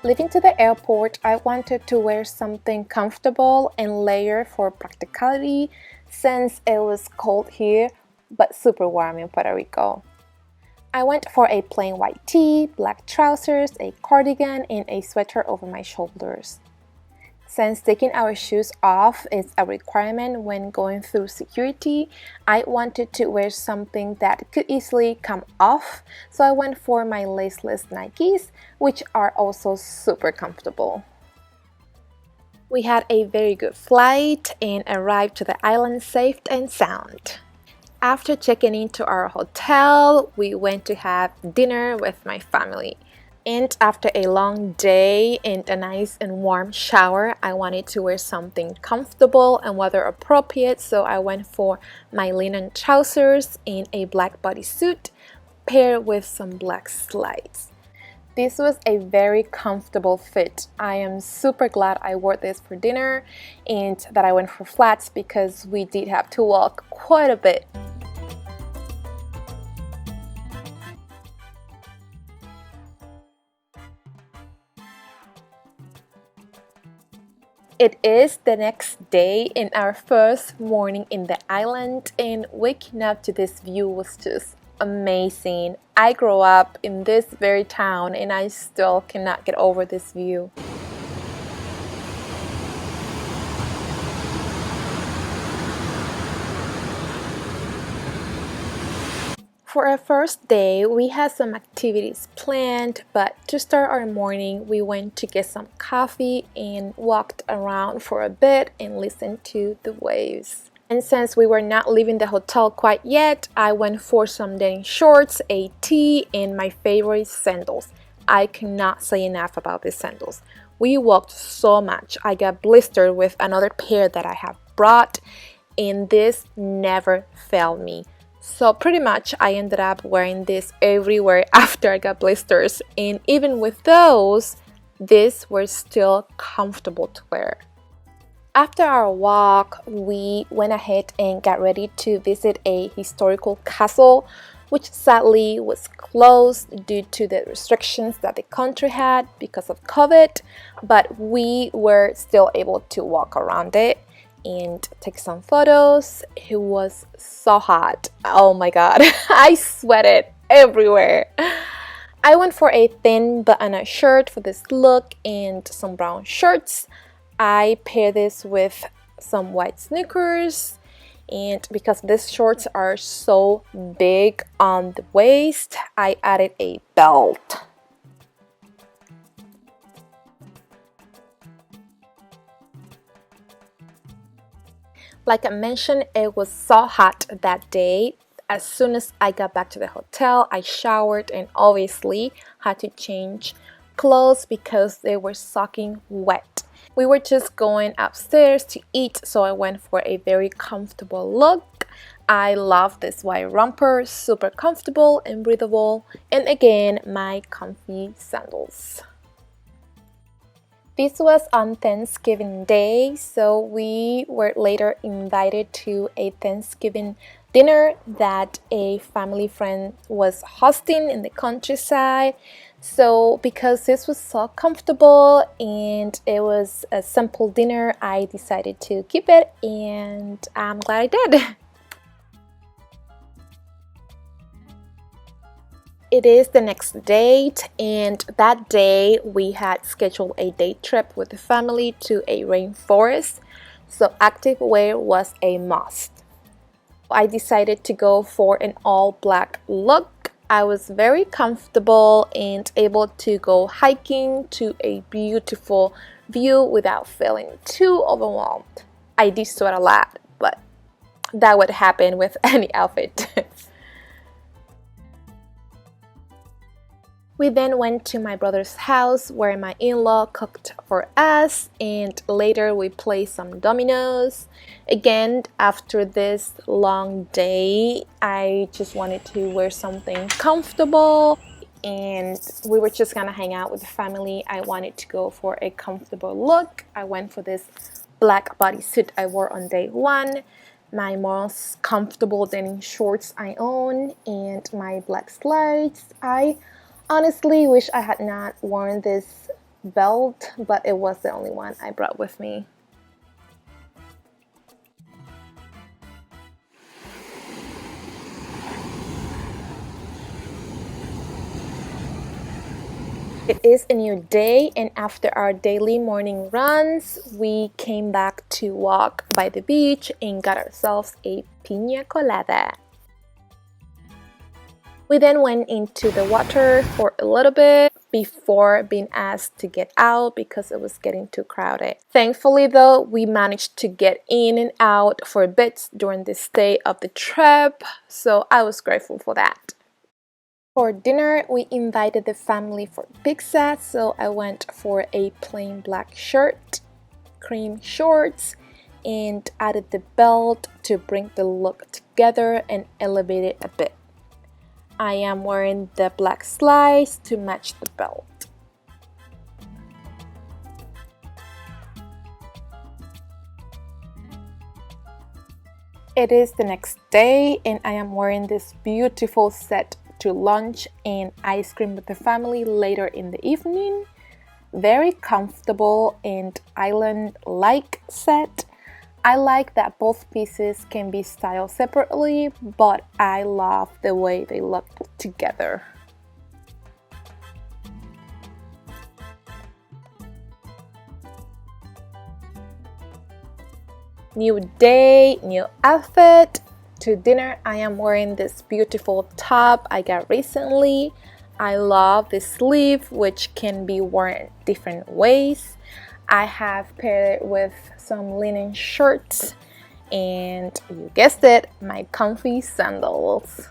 Leaving to the airport, I wanted to wear something comfortable and layered for practicality since it was cold here but super warm in Puerto Rico. I went for a plain white tee, black trousers, a cardigan, and a sweater over my shoulders. Since taking our shoes off is a requirement when going through security, I wanted to wear something that could easily come off, so I went for my laceless Nikes, which are also super comfortable. We had a very good flight and arrived to the island safe and sound. After checking into our hotel, we went to have dinner with my family. And after a long day and a nice and warm shower, I wanted to wear something comfortable and weather appropriate, so I went for my linen trousers and a black bodysuit paired with some black slides. This was a very comfortable fit. I am super glad I wore this for dinner and that I went for flats because we did have to walk quite a bit. It is the next day and our first morning in the island, and waking up to this view was just amazing. I grew up in this very town and I still cannot get over this view. For our first day, we had some activities planned, but to start our morning, we went to get some coffee and walked around for a bit and listened to the waves. And since we were not leaving the hotel quite yet, I went for some denim shorts, a tee, and my favorite sandals. I cannot say enough about these sandals. We walked so much. I got blistered with another pair that I have brought, and this never failed me. So pretty much I ended up wearing this everywhere after I got blisters, and even with those, these were still comfortable to wear. After our walk, we went ahead and got ready to visit a historical castle, which sadly was closed due to the restrictions that the country had because of COVID, but we were still able to walk around it and take some photos. It was so hot. Oh my god, I sweated everywhere. I went for a thin button-up shirt for this look and some brown shirts. I paired this with some white sneakers, and because these shorts are so big on the waist, I added a belt. Like I mentioned, it was so hot that day. As soon as I got back to the hotel, I showered and obviously had to change clothes because they were soaking wet. We were just going upstairs to eat, so I went for a very comfortable look. I love this white romper, super comfortable and breathable, and again, my comfy sandals. This was on Thanksgiving Day, so we were later invited to a Thanksgiving dinner that a family friend was hosting in the countryside. So because this was so comfortable and it was a simple dinner, I decided to keep it, and I'm glad I did. It is the next date, and that day we had scheduled a day trip with the family to a rainforest, so active wear was a must. I decided to go for an all black look. I was very comfortable and able to go hiking to a beautiful view without feeling too overwhelmed. I did sweat a lot, but that would happen with any outfit. We then went to my brother's house where my in-law cooked for us, and later we played some dominoes. Again, after this long day, I just wanted to wear something comfortable, and we were just gonna hang out with the family. I wanted to go for a comfortable look. I went for this black bodysuit I wore on day one, my most comfortable denim shorts I own, and my black slides. I honestly wish I had not worn this belt, but it was the only one I brought with me. It is a new day, and after our daily morning runs, we came back to walk by the beach and got ourselves a piña colada. We then went into the water for a little bit before being asked to get out because it was getting too crowded. Thankfully though, we managed to get in and out for bits during the stay of the trip, so I was grateful for that. For dinner, we invited the family for pizza, so I went for a plain black shirt, cream shorts, and added the belt to bring the look together and elevate it a bit. I am wearing the black slides to match the belt. It is the next day and I am wearing this beautiful set to lunch and ice cream with the family later in the evening. Very comfortable and island-like set. I like that both pieces can be styled separately, but I love the way they look together. New day, new outfit. To dinner, I am wearing this beautiful top I got recently. I love the sleeve, which can be worn different ways. I have paired it with some linen shirts and, you guessed it, my comfy sandals.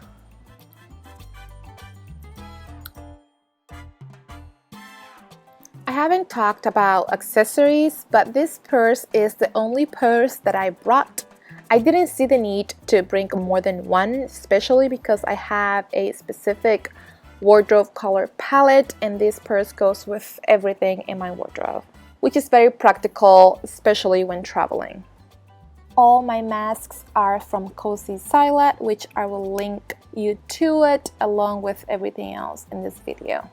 I haven't talked about accessories, but this purse is the only purse that I brought. I didn't see the need to bring more than one, especially because I have a specific wardrobe color palette and this purse goes with everything in my wardrobe, which is very practical, especially when traveling. All my masks are from Cozy Silhouette, which I will link you to it along with everything else in this video.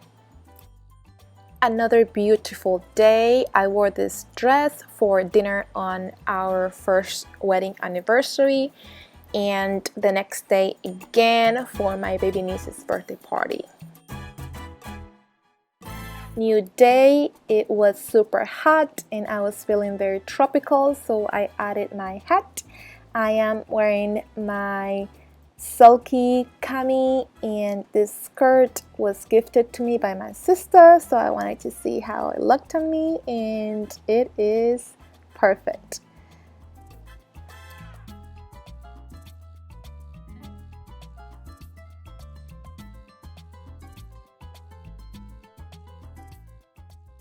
Another beautiful day. I wore this dress for dinner on our first wedding anniversary and the next day again for my baby niece's birthday party. New day, it was super hot and I was feeling very tropical, so I added my hat. I am wearing my silky cami and this skirt was gifted to me by my sister, so I wanted to see how it looked on me and it is perfect.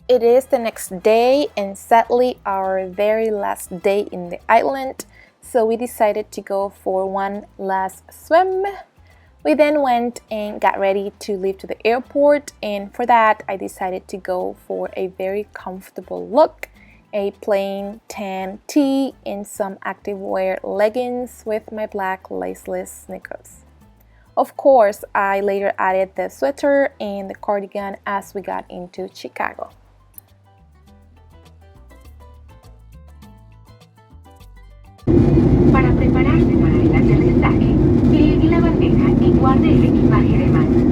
It is the next day and sadly our very last day in the island, so we decided to go for one last swim. We then went and got ready to leave to the airport, and for that I decided to go for a very comfortable look, a plain tan tee and some activewear leggings with my black laceless sneakers. Of course, I later added the sweater and the cardigan as we got into Chicago. Para prepararse para el aterrizaje, pliegue la bandeja y guarde el equipaje de mano.